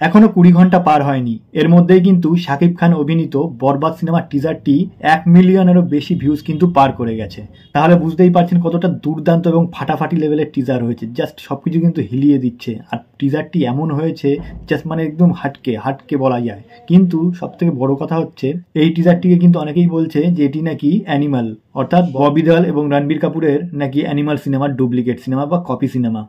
এখনো 20 ঘন্টা পার হয়নি, এর মধ্যেই কিন্তু শাকিব খান অভিনীত বরবাদ সিনেমার টিজারটি 1 মিলিয়নেরও বেশি ভিউজ কিন্তু পার করে গেছে। তাহলে বুঝতেই পারছেন কতটা দুর্দান্ত এবং ফাটাফাটি লেভেলের টিজার হয়েছে, জাস্ট সবকিছু কিন্তু হিলিয়ে দিচ্ছে। আর টিজারটি এমন হয়েছে জাস্ট মানে একদম হাটকে হাটকে বলা যায়। কিন্তু সব থেকে বড় কথা হচ্ছে এই টিজারটিকে কিন্তু অনেকেই বলছে যে এটি নাকি অ্যানিমাল, অর্থাৎ ববি দেওয়াল এবং রণবীর কাপুরের নাকি অ্যানিমাল সিনেমার ডুপ্লিকেট সিনেমা বা কপি সিনেমা।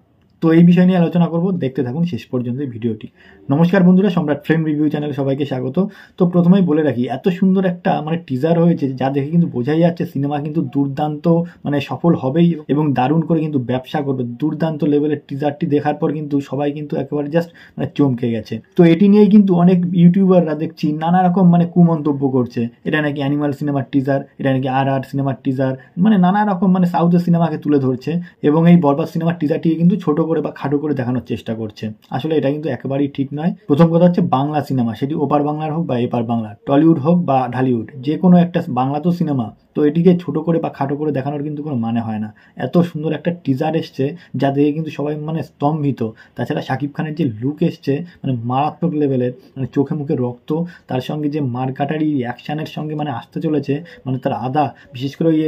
তো এই বিষয় নিয়ে আলোচনা করব, দেখতে থাকুন শেষ পর্যন্ত এই ভিডিওটি। নমস্কার বন্ধুরা, সম্রাট ফিল্ম রিভিউ চ্যানেলে সবাইকে স্বাগত। তো প্রথমেই বলে রাখি, এত সুন্দর একটা মানে টিজার হয়েছে যা দেখে কিন্তু বোঝাই যাচ্ছে সিনেমা কিন্তু দুর্দান্ত মানে সফল হবেই এবং দারুণ করে কিন্তু ব্যবসা করবে। দুর্দান্ত লেভেলের টিজারটি দেখার পর কিন্তু সবাই কিন্তু একেবারে জাস্ট মানে চমকে গেছে। তো এটি নিয়েই কিন্তু অনেক ইউটিউবাররা দেখছি নানা রকম মানে কুমন্তব্য করছে, এটা নাকি অ্যানিমাল সিনেমার টিজার, এটা নাকি আর সিনেমার টিজার, মানে নানা রকম মানে সাউথের সিনেমাকে তুলে ধরছে এবং এই বরবাদ সিনেমার টিজারটিকে কিন্তু ছোট করে বা খাটো করে দেখানোর চেষ্টা করছে। আসলে এটা কিন্তু একেবারেই ঠিক নয়। প্রথম কথা হচ্ছে বাংলা সিনেমা, সেটি ওপার বাংলার হোক বা এপার বাংলার, টলিউড হোক বা ঢালিউড, যে কোনো একটা বাংলা তো সিনেমা, তো এটিকে ছোট করে বা খাটো করে দেখানোর কিন্তু কোনো মানে হয় না। এত সুন্দর একটা টিজার এসছে যা দেখে কিন্তু সবাই মানে স্তম্ভিত। তাছাড়া শাকিব খানের যে লুক এসছে মানে মারাত্মক লেভেলের, মানে চোখে মুখে রক্ত, তার সঙ্গে যে মারকাটারি অ্যাকশানের সঙ্গে মানে আসতে চলেছে, মানে তার আদা, বিশেষ করে ওই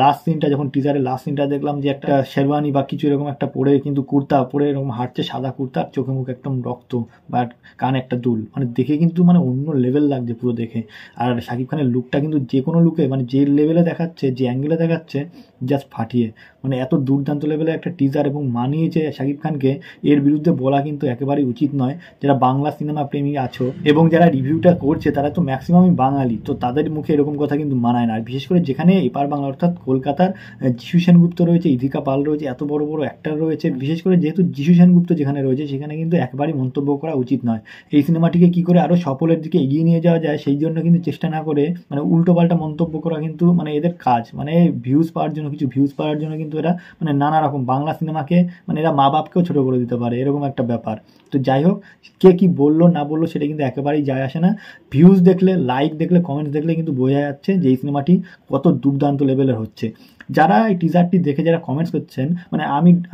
লাস্ট সিনটা, যখন টিজারের লাস্ট সিনটা দেখলাম যে একটা শেরওয়ানি বা কিছু এরকম একটা পরে কিন্তু কুর্তা পরে এরকম হাঁটছে, সাদা কুর্তা, আর চোখে মুখে একদম রক্ত বা কান একটা দুল, মানে দেখে কিন্তু মানে অন্য লেভেল লাগছে পুরো দেখে। আর শাকিব খানের লুকটা কিন্তু যে কোনো লুকে মানে যে লেভেলে দেখাচ্ছে, যে অ্যাঙ্গেলে দেখাচ্ছে, জাস্ট ফাটিয়ে, মানে এত দুর্দান্ত লেভেলের একটা টিজার এবং মানিয়েছে শাকিব খানকে, এর বিরুদ্ধে বলা কিন্তু একেবারেই উচিত নয়। যারা বাংলা সিনেমা প্রেমী আছো এবং যারা রিভিউটা করছে তারা তো ম্যাক্সিমামই বাঙালি, তো তাদের মুখে এরকম কথা কিন্তু মানায় না। আর বিশেষ করে যেখানে এপার বাংলা অর্থাৎ কলকাতার যিশু সেনগুপ্ত রয়েছে, ইধিকা পাল রয়েছে, এত বড় বড় অ্যাক্টর রয়েছে, বিশেষ করে যেহেতু যিশু সেনগুপ্ত যেখানে রয়েছে সেখানে কিন্তু একেবারেই মন্তব্য করা উচিত নয়। এই সিনেমাটিকে কি করে আরও সফলের দিকে এগিয়ে নিয়ে যাওয়া যায় সেই জন্য কিন্তু চেষ্টা না করে মানে উল্টোপাল্টা মন্তব্য করা কিন্তু মানে এদের কাজ, মানে ভিউজ পাওয়ার জন্য, কিছু ভিউজ পাওয়ার জন্য কিন্তু এরা মানে নানা রকম বাংলা সিনেমাকে মানে এরা মা বাপকেও ছোটো করে দিতে পারে, এরকম একটা ব্যাপার। তো যাই হোক, কে কি বললো না বললো সেটা কিন্তু একেবারেই যায় আসে না। ভিউজ দেখলে, লাইক দেখলে, কমেন্টস দেখলে কিন্তু বোঝা যাচ্ছে যে এই সিনেমাটি কত দুর্দান্ত লেভেলের হচ্ছে। যারা এই টিজারটি দেখে যারা কমেন্টস করছেন, মানে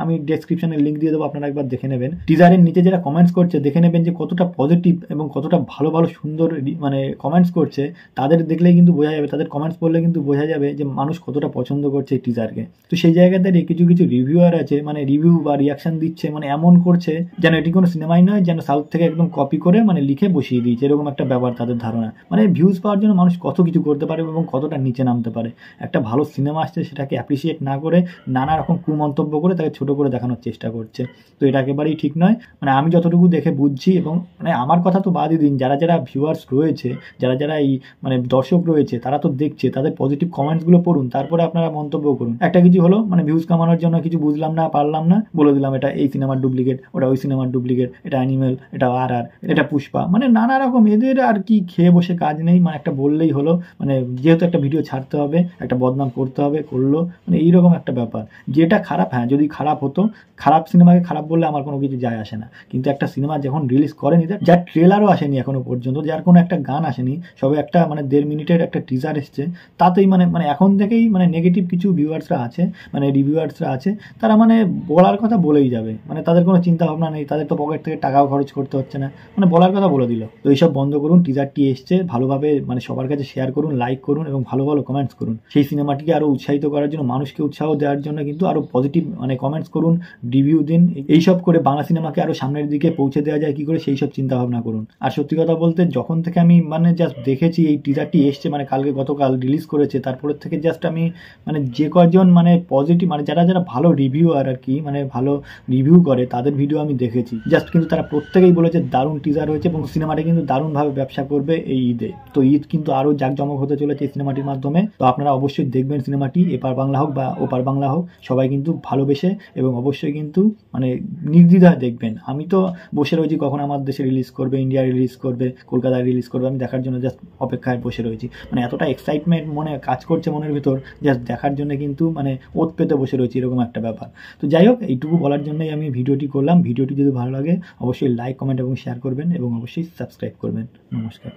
আমি ডেসক্রিপশনে লিঙ্ক দিয়ে দেবো, আপনারা একবার দেখে নেবেন। টিজারের নিচে যারা কমেন্টস করছে দেখে নেবেন যে কতটা পজিটিভ এবং কতটা ভালো ভালো সুন্দর মানে কমেন্টস করছে। তাদের দেখলেই কিন্তু বোঝা যাবে, তাদের কমেন্টস পড়লে কিন্তু বোঝা যাবে যে মানুষ কতটা পছন্দ করছে এই টিজারকে। তো সেই জায়গাতে কিছু কিছু রিভিউয়ার আছে, মানে রিভিউ বা রিয়াকশন দিচ্ছে, মানে এমন করছে যেন এটি কোনো সিনেমাই নয়, যেন সাউথ থেকে একদম কপি করে মানে লিখে বসিয়ে দিয়েছে, এরকম একটা ব্যাপার তাদের ধারণা। মানে ভিউজ পাওয়ার জন্য মানুষ কত কিছু করতে পারে এবং কতটা নিচে নামতে পারে। একটা ভালো সিনেমা আসছে সেটাকে অ্যাপ্রিসিয়েট না করে নানা রকম কুমন্তব্য করে তাকে ছোট করে দেখানোর চেষ্টা করছে। তো এটা একেবারেই ঠিক নয়। মানে আমি যতটুকু দেখে বুঝছি, এবং মানে আমার কথা তো বাদই দিন, যারা যারা ভিউয়ার্স রয়েছে, যারা যারা এই মানে দর্শক রয়েছে, তারা তো দেখছে, তাদের পজিটিভ কমেন্টসগুলো পড়ুন, তারপরে আপনারা মন্তব্য করুন। একটা কিছু হলো মানে ভিউজ কামানোর জন্য কিছু বুঝলাম না, পারলাম না, বলে দিলাম এটা এই সিনেমার ডুপ্লিকেট, ওটা ওই সিনেমার ডুপ্লিকেট, এটা অ্যানিমেল, এটা আর এটা পুষ্পা, মানে নানা রকম এদের আর কি খেয়ে বসে কাজ নেই। মানে একটা বললেই হলো, মানে যেহেতু একটা ভিডিও ছাড়তে হবে, একটা বদনাম করতে হবে, করলো, মানে এইরকম একটা ব্যাপার। যেটা খারাপ, হ্যাঁ যদি খারাপ হতো, খারাপ সিনেমাকে খারাপ বললে আমার কোনো কিছু যায় আসে না, কিন্তু একটা সিনেমা যখন রিলিজ করেনি, যার ট্রেলারও আসেনি এখনো পর্যন্ত, যার কোনো একটা গান আসেনি, সবে একটা মানে 1.5 মিনিটের একটা টিজার এসছে, তাতেই মানে মানে এখন থেকেই মানে নেগেটিভ কিছু ভিউয়ার্সরা আছে, মানে রিভিউয়ার্সরা আছে, তারা মানে বলার কথা বলেই যাবে, মানে তাদের কোনো চিন্তা ভাবনা নেই, তাদের তো পকেট থেকে টাকাও খরচ করতে হচ্ছে না, মানে বলার কথা বলে দিল। তো এইসব বন্ধ করুন, টিজারটি এসছে ভালোভাবে মানে সবার কাছে শেয়ার করুন, লাইক করুন এবং ভালো ভালো কমেন্টস করুন। সেই সিনেমাটিকে আরও উৎসাহিত করার জন্য, মানুষকে উৎসাহ দেওয়ার জন্য কিন্তু আরও পজিটিভ মানে কমেন্টস করুন, রিভিউ দিন। এইসব করে বাংলা সিনেমাকে আরও সামনের দিকে পৌঁছে দেওয়া যায় কি করে সেই সব চিন্তা ভাবনা করুন। আর সত্যি কথা বলতে, যখন থেকে আমি মানে জাস্ট দেখেছি এই টিজারটি এসছে, মানে কালকে গতকাল রিলিজ করেছে, তারপরের থেকে জাস্ট আমি মানে যে কজন মানে পজিটিভ, মানে যারা যারা ভালো রিভিউয়ার আর কি, মানে ভালো রিভিউ করে তাদের ভিডিও আমি দেখেছি, জাস্ট কিন্তু তারা প্রত্যেকেই বলেছে দারুণ টিজার হয়েছে এবং সিনেমাটা কিন্তু দারুণভাবে ব্যবসা করবে এই ঈদে। তো ঈদ কিন্তু আরও জাঁকজমক হতে চলেছে এই সিনেমাটির মাধ্যমে। তো আপনারা অবশ্যই দেখবেন সিনেমাটি, এপার বাংলা হোক বা ওপার বাংলা হোক, সবাই কিন্তু ভালোবেসে এবং অবশ্যই কিন্তু মানে নির্দ্বিধায় দেখবেন। আমি তো বসে রয়েছি কখন আমার দেশে রিলিজ করবে, ইন্ডিয়া রিলিজ করবে, কলকাতায় রিলিজ করবে, আমি দেখার জন্য জাস্ট অপেক্ষায় বসে রয়েছি। মানে এতটা এক্সাইটমেন্ট মনে কাজ করছে মনের ভিতর, জাস্ট দেখার জন্য কিন্তু মানে ওত পেতে বসে রয়েছি, এরকম একটা ব্যাপার। তো যাই হোক, এইটুকু বলার জন্যই আমি ভিডিওটি করলাম। ভিডিওটি যদি ভালো লাগে অবশ্যই লাইক, কমেন্ট এবং শেয়ার করবেন এবং অবশ্যই সাবস্ক্রাইব করবেন। নমস্কার।